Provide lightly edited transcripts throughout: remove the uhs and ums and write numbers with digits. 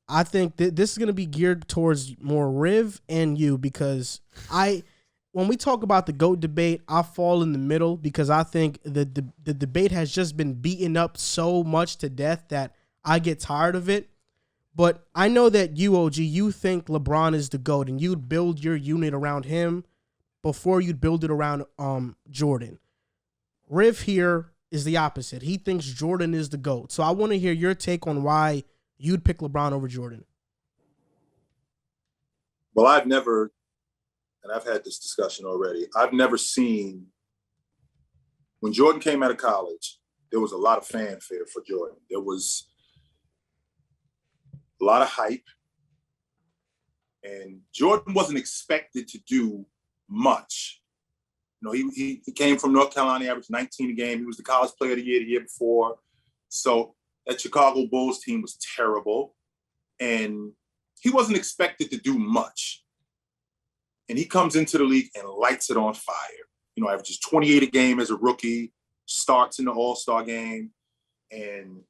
I think that this is going to be geared towards more Riv and you because when we talk about the GOAT debate, I fall in the middle because I think the debate has just been beaten up so much to death that I get tired of it. But I know that you, OG, you think LeBron is the GOAT and you'd build your unit around him before you'd build it around Jordan. Riv here is the opposite. He thinks Jordan is the GOAT. So I want to hear your take on why you'd pick LeBron over Jordan. Well, I've never, and I've had this discussion already, I've never seen, when Jordan came out of college, there was a lot of fanfare for Jordan. There was a lot of hype. And Jordan wasn't expected to do much. You know, he came from North Carolina, averaged 19 a game. He was the college player of the year before. So that Chicago Bulls team was terrible. And he wasn't expected to do much. And he comes into the league and lights it on fire. You know, averages 28 a game as a rookie, starts in the All-Star game. And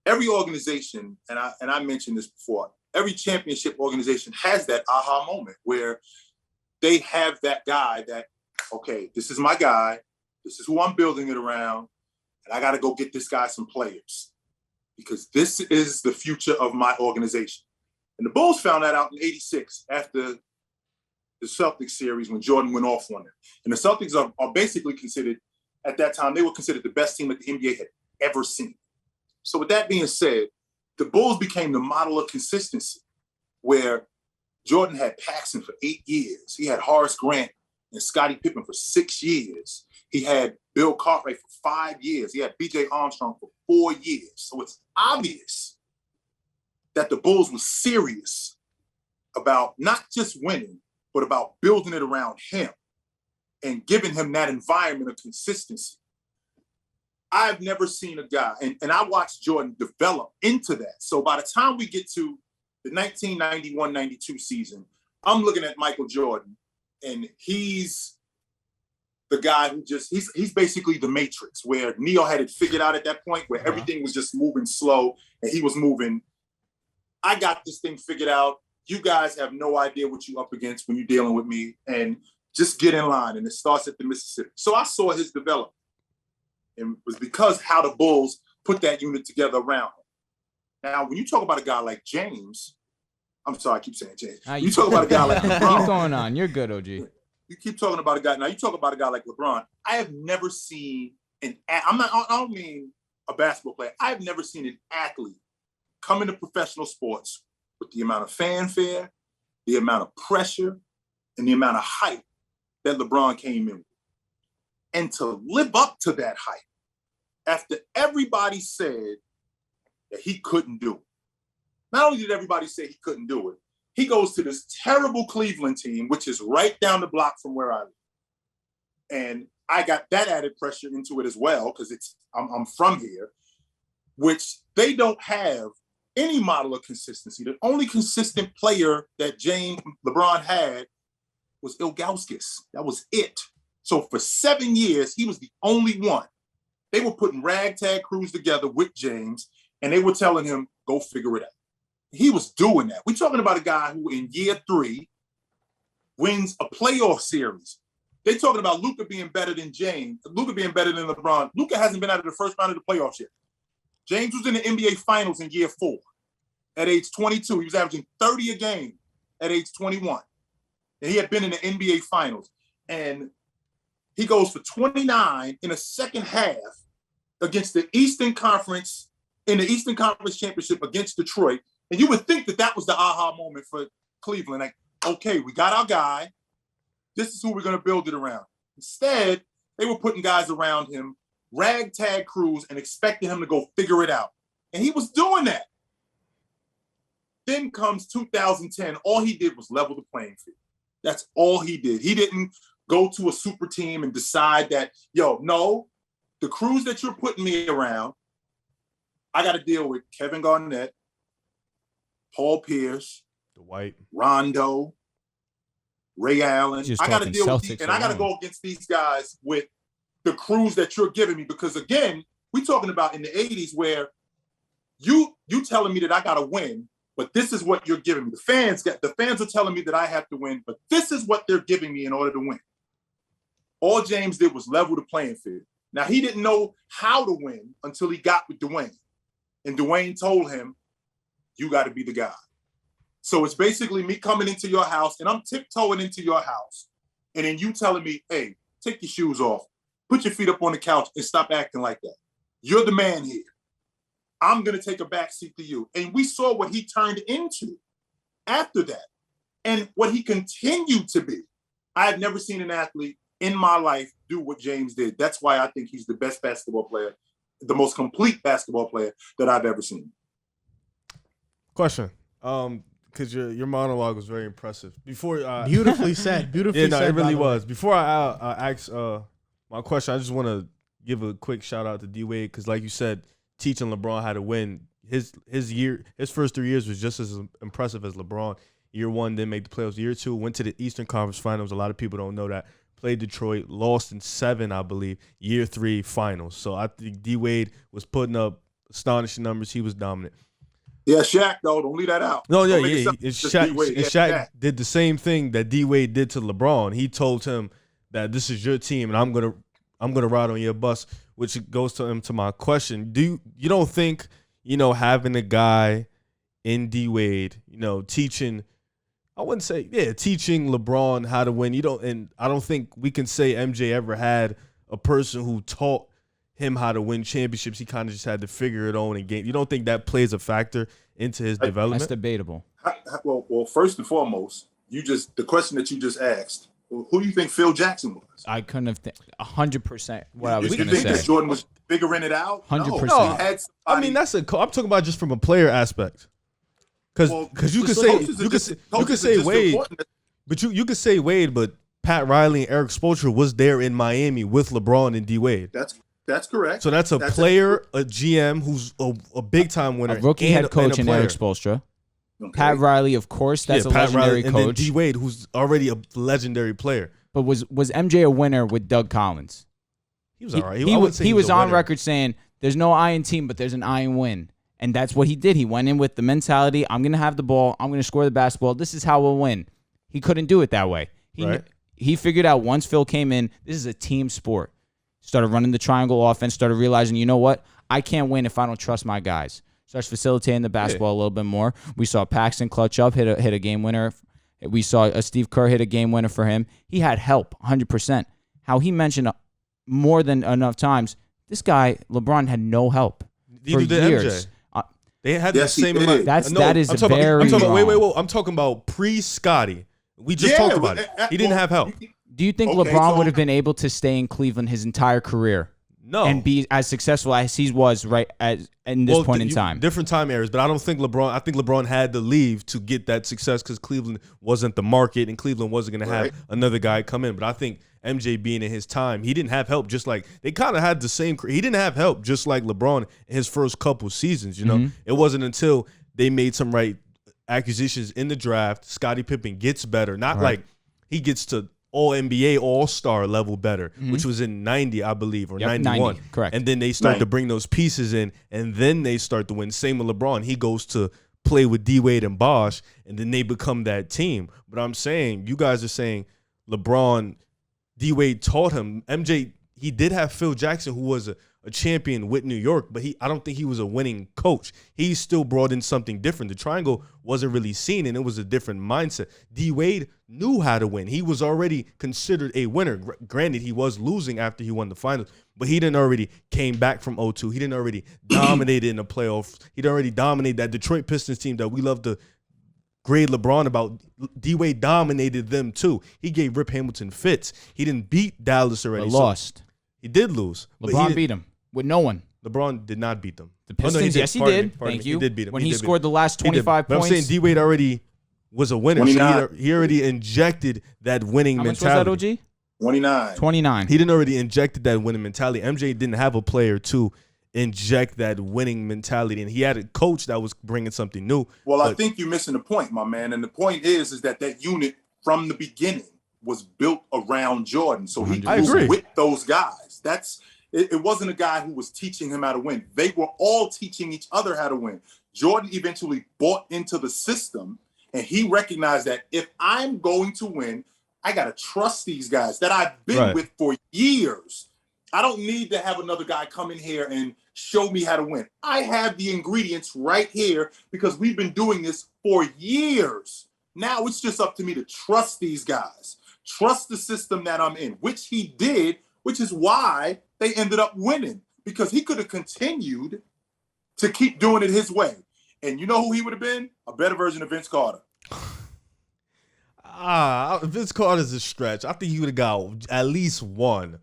every organization, and I mentioned this before, every championship organization has that aha moment where they have that guy that, okay, this is my guy. This is who I'm building it around. And I got to go get this guy some players because this is the future of my organization. And the Bulls found that out in '86 after the Celtics series when Jordan went off on them. And the Celtics are basically considered, at that time, they were considered the best team that the NBA had ever seen. So with that being said, the Bulls became the model of consistency where Jordan had Paxson for 8 years. He had Horace Grant and Scottie Pippen for 6 years. He had Bill Cartwright for 5 years. He had B.J. Armstrong for 4 years. So it's obvious that the Bulls were serious about not just winning, but about building it around him and giving him that environment of consistency. I've never seen a guy, and I watched Jordan develop into that. So by the time we get to the 1991-92 season, I'm looking at Michael Jordan, and he's the guy who he's basically the Matrix, where Neo had it figured out at that point, where everything was just moving slow, and he was moving. I got this thing figured out. You guys have no idea what you're up against when you're dealing with me, and just get in line, and it starts at the Mississippi. So I saw his development. And it was because how the Bulls put that unit together around him. Now, when you talk about a guy like James, I'm sorry, I keep saying James. You talk about a guy like LeBron. Keep going on. You're good, OG. You keep talking about a guy. Now, you talk about a guy like LeBron. I have never seen I don't mean a basketball player. I've never seen an athlete come into professional sports with the amount of fanfare, the amount of pressure, and the amount of hype that LeBron came in with. And to live up to that hype, after everybody said that he couldn't do it. Not only did everybody say he couldn't do it, he goes to this terrible Cleveland team, which is right down the block from where I live. And I got that added pressure into it as well, because I'm from here, which they don't have any model of consistency. The only consistent player that LeBron had was Ilgauskas. That was it. So for 7 years, he was the only one. They were putting ragtag crews together with James, and they were telling him, go figure it out. He was doing that. We're talking about a guy who in year 3 wins a playoff series. They're talking about Luka being better than James, Luka being better than LeBron. Luka hasn't been out of the first round of the playoffs yet. James was in the NBA Finals in year 4 at age 22. He was averaging 30 a game at age 21. And he had been in the NBA Finals. And he goes for 29 in the second half against the Eastern Conference, in the Eastern Conference Championship against Detroit. And you would think that that was the aha moment for Cleveland. Like, okay, we got our guy. This is who we're going to build it around. Instead, they were putting guys around him, ragtag crews, and expecting him to go figure it out. And he was doing that. Then comes 2010. All he did was level the playing field. That's all he did. He didn't go to a super team and decide that, no, the crews that you're putting me around, I got to deal with Kevin Garnett, Paul Pierce, Dwight, Rondo, Ray Allen. I got to deal with these, and I got to go against these guys with the crews that you're giving me. Because again, we're talking about in the 80s where you telling me that I got to win, but this is what you're giving me. The fans are telling me that I have to win, but this is what they're giving me in order to win. All James did was level the playing field. Now, he didn't know how to win until he got with Dwayne. And Dwayne told him, you got to be the guy. So it's basically me coming into your house, and I'm tiptoeing into your house. And then you telling me, hey, take your shoes off, put your feet up on the couch, and stop acting like that. You're the man here. I'm going to take a backseat to you. And we saw what he turned into after that and what he continued to be. I have never seen an athlete in my life do what James did. That's why I think he's the best basketball player, the most complete basketball player that I've ever seen. Question. Because your monologue was very impressive. Before beautifully said. Beautifully said. It really was. Before I ask my question, I just want to give a quick shout out to D Wade because, like you said, teaching LeBron how to win. His first 3 years was just as impressive as LeBron. Year one didn't make the playoffs. Year two went to the Eastern Conference Finals. A lot of people don't know that. Played Detroit, lost in 7, I believe. Year 3 finals. So I think D Wade was putting up astonishing numbers. He was dominant. Yeah, Shaq, though. Don't leave that out. No, Shaq did the same thing that D-Wade did to LeBron. He told him that this is your team, and I'm gonna ride on your bus, which goes to my question. You don't think, having a guy in D-Wade, teaching LeBron how to win, and I don't think we can say MJ ever had a person who taught him how to win championships. He kind of just had to figure it out in game. You don't think that plays a factor into his development? That's debatable. Well, first and foremost, the question that you just asked, who do you think Phil Jackson was? I couldn't have 100% what I was going to You think say. that Jordan was figuring it out? 100%. No, I mean, I'm talking about just from a player aspect. Because you could say Wade, but you could say Wade, but Pat Riley and Eric Spoelstra was there in Miami with LeBron and D Wade. That's correct. So that's a player, a GM who's a big time winner, a rookie head coach in Eric Spoelstra. Okay. Pat Riley, of course, that's a legendary coach. And then D Wade, who's already a legendary player. But was MJ a winner with Doug Collins? He was all right. He was on record saying there's no iron team, but there's an iron win. And that's what he did. He went in with the mentality, I'm going to have the ball, I'm going to score the basketball, this is how we'll win. He couldn't do it that way. He figured out once Phil came in, this is a team sport. Started running the triangle offense, started realizing, you know what? I can't win if I don't trust my guys. Starts facilitating the basketball a little bit more. We saw Paxton clutch up, hit a game winner. We saw Steve Kerr hit a game winner for him. He had help, 100%. How he mentioned more than enough times, this guy, LeBron, had no help for years. MJ. They had the same amount. That is very wrong. I'm talking about pre-Scotty. We just talked about it. He didn't have help. Do you think LeBron would have been able to stay in Cleveland his entire career? No. And be as successful as he was in this point in time? Different time eras, but I don't think LeBron. I think LeBron had to leave to get that success because Cleveland wasn't the market and Cleveland wasn't going to have another guy come in. But I think MJ being in his time, he didn't have help. Just like they kind of had the same. He didn't have help, just like LeBron in his first couple seasons. It wasn't until they made some right acquisitions in the draft. Scottie Pippen gets better, not like he gets to All-NBA, All-Star level better, which was in 90, I believe, or 91. 90, correct. And then they start to bring those pieces in, and then they start to win. Same with LeBron. He goes to play with D-Wade and Bosh, and then they become that team. But I'm saying, you guys are saying LeBron, D-Wade taught him. MJ, he did have Phil Jackson, who was a champion with New York, but I don't think he was a winning coach. He still brought in something different. The triangle wasn't really seen, and it was a different mindset. D-Wade knew how to win. He was already considered a winner. Granted, he was losing after he won the finals, but he didn't already came back from 0-2. He didn't already dominated in the playoffs. He'd already dominated that Detroit Pistons team that we love to grade LeBron about. D-Wade dominated them too. He gave Rip Hamilton fits. He didn't beat Dallas already. But lost. He did lose. LeBron beat him with no one. LeBron did not beat them. The Pistons, yes, he did. Thank you. He did beat him. When he scored the last 25 points. But I'm saying D-Wade already was a winner. So he already injected that winning mentality. How much was that, OG? 29. He didn't already injected that winning mentality. MJ didn't have a player to inject that winning mentality, and he had a coach that was bringing something new. Well, I think you're missing the point, my man. And the point is that unit from the beginning was built around Jordan. So he grew with those guys. It wasn't a guy who was teaching him how to win. They were all teaching each other how to win. Jordan eventually bought into the system, and he recognized that if I'm going to win, I got to trust these guys that I've been with for years. I don't need to have another guy come in here and show me how to win. I have the ingredients right here because we've been doing this for years. Now it's just up to me to trust these guys, trust the system that I'm in, which he did, which is why they ended up winning, because he could have continued to keep doing it his way. And you know who he would have been? A better version of Vince Carter. Vince Carter's a stretch. I think he would have got at least one.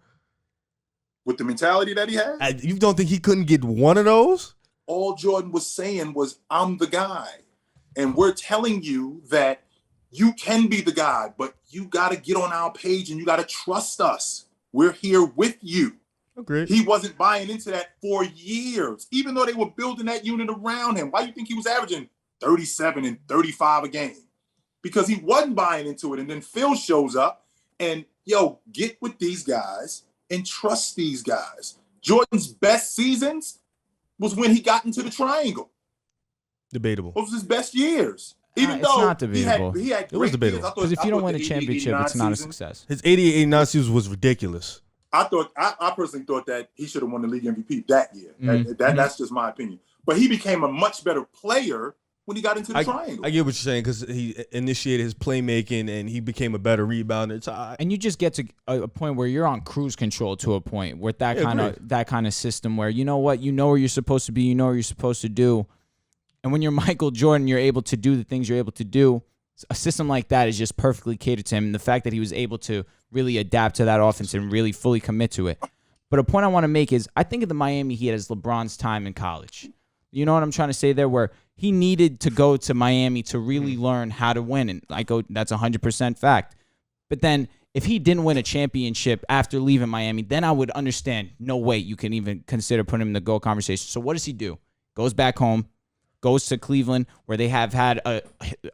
With the mentality that he had? You don't think he couldn't get one of those? All Jordan was saying was, I'm the guy. And we're telling you that you can be the guy, but you got to get on our page and you got to trust us. We're here with you. Agreed. He wasn't buying into that for years, even though they were building that unit around him. Why do you think he was averaging 37 and 35 a game? Because he wasn't buying into it. And then Phil shows up and, get with these guys and trust these guys. Jordan's best seasons was when he got into the triangle. Debatable. Those was his best years. Even it's though not debatable. He had it was debatable. Because if you don't win a championship, it's not a success. His 88-89 season was ridiculous. I personally thought that he should have won the league MVP that year. That's just my opinion. But he became a much better player when he got into the triangle. I get what you're saying, because he initiated his playmaking and he became a better rebounder. And you just get to a point where you're on cruise control to a point with that kind of system where you know what, you know where you're supposed to be, you know what you're supposed to do. And when you're Michael Jordan, you're able to do the things you're able to do. A system like that is just perfectly catered to him. And the fact that he was able to really adapt to that offense and really fully commit to it. But a point I want to make is I think of the Miami Heat as LeBron's time in college. You know what I'm trying to say there? Where he needed to go to Miami to really learn how to win. And that's 100% fact. But then if he didn't win a championship after leaving Miami, then I would understand, no way you can even consider putting him in the GOAT conversation. So what does he do? Goes back home, goes to Cleveland, where they have had a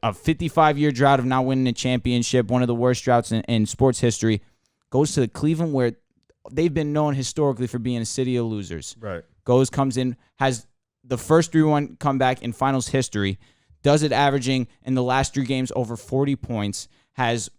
55-year drought of not winning a championship, one of the worst droughts in sports history. Goes to Cleveland, where they've been known historically for being a city of losers. Right. Comes in, has the first 3-1 comeback in finals history, does it averaging in the last 3 games over 40 points, has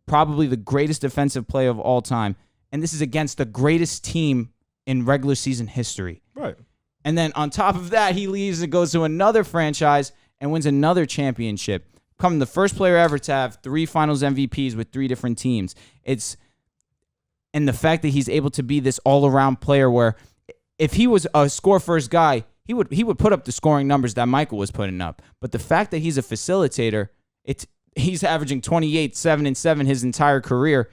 probably the greatest defensive play of all time, and this is against the greatest team in regular season history. Right. And then on top of that, he leaves and goes to another franchise and wins another championship. Becoming the first player ever to have 3 finals MVPs with 3 different teams. And the fact that he's able to be this all-around player where if he was a score-first guy, he would put up the scoring numbers that Michael was putting up. But the fact that he's a facilitator, he's averaging 28, 7, and 7 his entire career.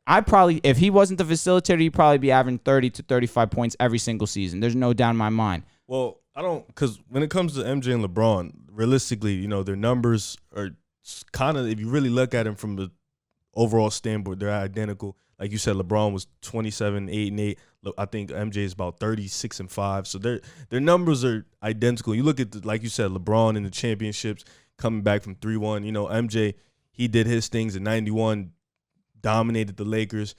If he wasn't the facilitator, he'd probably be averaging 30 to 35 points every single season. There's no doubt in my mind. Well, because when it comes to MJ and LeBron, realistically, their numbers are kind of, if you really look at them from the overall standpoint, they're identical. Like you said, LeBron was 27, 8, and 8. I think MJ is about 36 and 5. So their numbers are identical. You look at, like you said, LeBron in the championships coming back from 3-1. MJ, he did his things in 91, dominated the Lakers.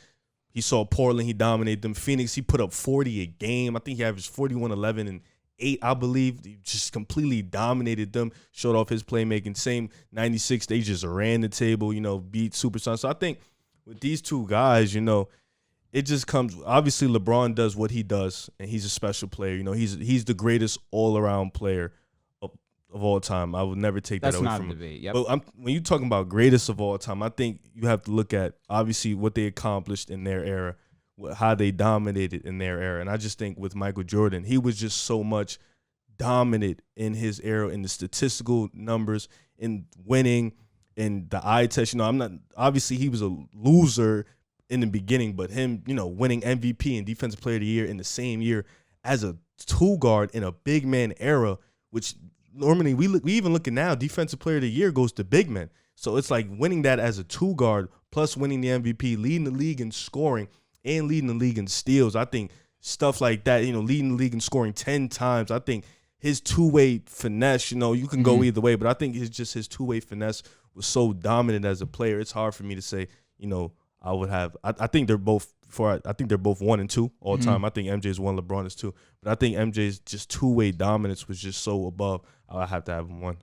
He saw Portland, he dominated them. Phoenix, he put up 40 a game. I think he averaged 41, 11, and 8, I believe. He just completely dominated them, showed off his playmaking. Same 96, they just ran the table, beat Supersonics. So I think with these two guys, it just comes. Obviously, LeBron does what he does, and he's a special player. He's the greatest all-around player of all time. I would never take that away from him. That's not a debate. Yep. But when you're talking about greatest of all time, I think you have to look at, obviously, what they accomplished in their era, how they dominated in their era. And I just think with Michael Jordan, he was just so much dominant in his era, in the statistical numbers, in winning, in the eye test. Obviously, he was a loser in the beginning, but him, winning MVP and Defensive Player of the Year in the same year as a 2-guard in a big man era, which normally we even look at now, Defensive Player of the Year goes to big men. So it's like winning that as a 2-guard plus winning the MVP, leading the league in scoring and leading the league in steals. I think stuff like that, leading the league in scoring 10 times. I think his two-way finesse, you can go either way, but I think it's just his two-way finesse was so dominant as a player. It's hard for me to say, I would have. I think they're both 1 and 2 all time. I think MJ's 1, LeBron is 2. But I think MJ's just two-way dominance was just so above. I would have to have him 1.